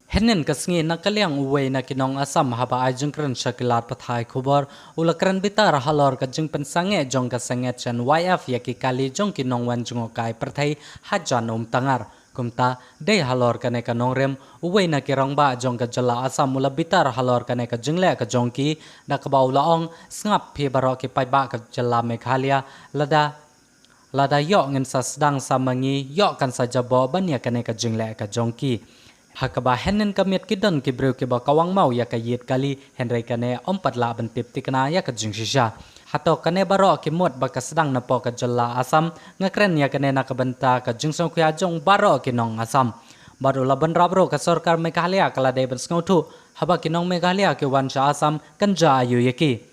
Henen kasngi nakaliang uwe na kinong asam haba ay jengkren syakilat pathay kubor ulakran bitar halor ka jeng pensange jong kasange chen YF yaki kali jong kinong wan jungokai perthai hajan tangar kumta day halor kane kanong rem uwe na kirong ba jong ka jala asam mula bitar halor kane ka jengle ka jongki na kabaw laong sngap pi barok ki pai ba ka jala Meghalaya lada yok ngin sa sedang samangi yok kan saja bo banya kane ka jengle ka jongki Hakaba henen kamiat kidon kibreu ke bakawang mau ya kayit kali henry kane ompatla bentip tikna ya kajing shisha hato kane baro kimot baka sedang napo ka jalla asam ngakren ya kane nakabenta ka jungsong kya jong baro kinong asam baru laban rabro ka sarkar Meghalaya kala de ben sngotu haba kinong Meghalaya ke wansha asam kanja ayu yaki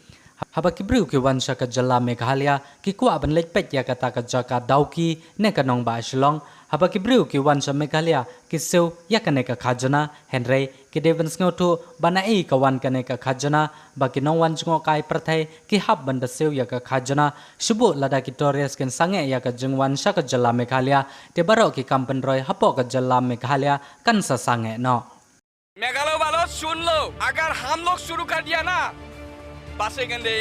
haba kibreu ke wansha ka jalla Meghalaya ki kwa ban lejpet ya kata ka jaka dauki ne kanong ba shilong haba kibreu ki wansha Meghalaya ki seu ya kane ka khajana henry ki deven sngotu banai ka wan kane ka khajana ba ki nong wan jungo kai prathai ki hab banda seu ya ka khajana shubu lada ki torres ken sange ya ka jung wansha ka jalla Meghalaya te baro ki kampen roy hapo ka jalla Meghalaya kan sa sange no Meghalaya वालों सुन लो अगर हम लोग शुरू कर दिया ना बसे गंदे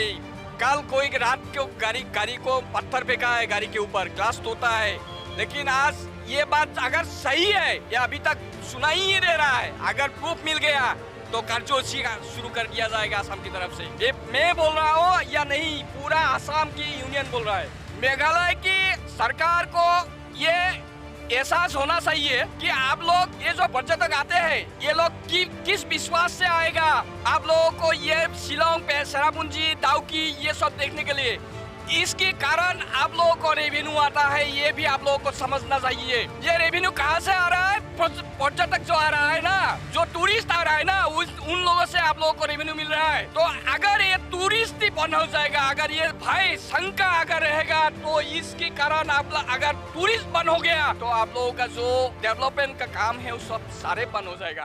कल कोई रात को गाड़ी को पत्थर फेंका है गाड़ी के ऊपर ग्लास तोता है लेकिन आज ये बात अगर सही है या अभी तक सुनाई ही दे रहा है अगर प्रूफ मिल गया तो कर्जोशी का शुरू कर दिया जाएगा असम की तरफ से ये मैं बोल रहा हूँ या नहीं पूरा असम की यूनियन बोल रहा है मेघालय की सरकार को ये एहसास होना चाहिए कि आप लोग ये जो पर्यटक आते हैं ये लोग किस विश्वास से आएगा आप लोगों को ये शिलोंग पे सेरापुंजी दाउकी ये सब देखने के लिए इसके कारण आप लोगों को रेवेन्यू आता है ये भी आप लोगों को समझना चाहिए ये रेवेन्यू कहाँ से आ रहा है पर्यटक जो आ रहा है ना जो टूरिस्ट आ रहा है ना उन लोगों से आप लोगों को रेवेन्यू मिल रहा है तो अगर ये टूरिस्ट ही बंद हो जाएगा अगर ये भाई शंका अगर रहेगा तो इसके कारण आप अगर टूरिस्ट बंद हो गया तो आप लोगों का जो डेवलपमेंट का काम है वो सब सारे बंद हो जाएगा